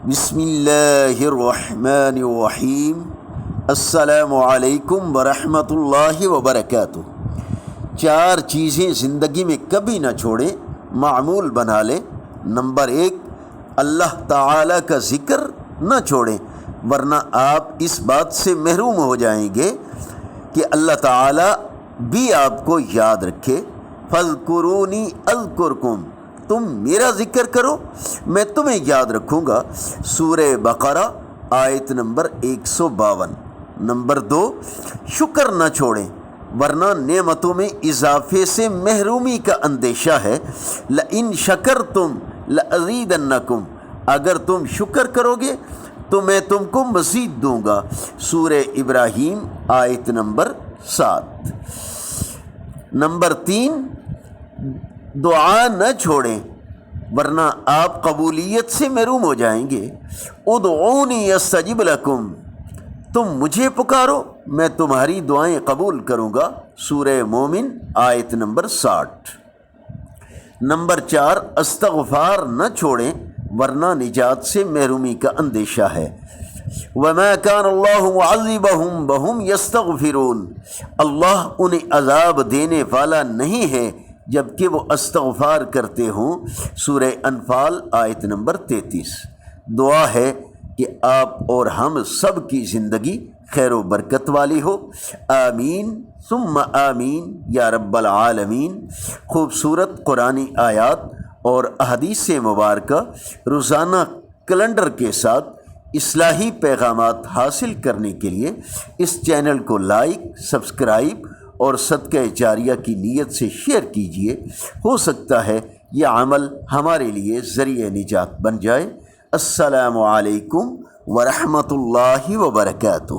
بسم اللہ الرحمن الرحیم۔ السلام علیکم ورحمۃ اللہ وبرکاتہ۔ 4 چیزیں زندگی میں کبھی نہ چھوڑیں، معمول بنا لیں۔ نمبر 1، اللہ تعالیٰ کا ذکر نہ چھوڑیں، ورنہ آپ اس بات سے محروم ہو جائیں گے کہ اللہ تعالیٰ بھی آپ کو یاد رکھے۔ فاذکرونی اذکرکم، تم میرا ذکر کرو میں تمہیں یاد رکھوں گا۔ سورہ بقرہ آیت نمبر 152۔ نمبر 2، شکر نہ چھوڑیں، ورنہ نعمتوں میں اضافے سے محرومی کا اندیشہ ہے۔ لئن شکرتم لازیدنکم، اگر تم شکر کرو گے تو میں تم کو مزید دوں گا۔ سورہ ابراہیم آیت نمبر 7۔ نمبر 3، دعا نہ چھوڑیں، ورنہ آپ قبولیت سے محروم ہو جائیں گے۔ ادعونی استجب لکم، تم مجھے پکارو میں تمہاری دعائیں قبول کروں گا۔ سورہ مومن آیت نمبر 60۔ نمبر 4، استغفار نہ چھوڑیں، ورنہ نجات سے محرومی کا اندیشہ ہے۔ وَمَا كَانَ اللَّهُ مُعَذِّبَهُمْ وَهُمْ يَسْتَغْفِرُونَ، اللہ انہیں عذاب دینے والا نہیں ہے جبکہ وہ استغفار کرتے ہوں۔ سورہ انفال آیت نمبر 33۔ دعا ہے کہ آپ اور ہم سب کی زندگی خیر و برکت والی ہو، آمین ثم آمین یا رب العالمین۔ خوبصورت قرآنی آیات اور احادیث مبارکہ روزانہ کیلنڈر کے ساتھ اصلاحی پیغامات حاصل کرنے کے لیے اس چینل کو لائک، سبسکرائب اور صدقہ جاریہ کی نیت سے شیئر کیجیے۔ ہو سکتا ہے یہ عمل ہمارے لیے ذریعہ نجات بن جائے۔ السلام علیکم ورحمۃ اللہ وبرکاتہ۔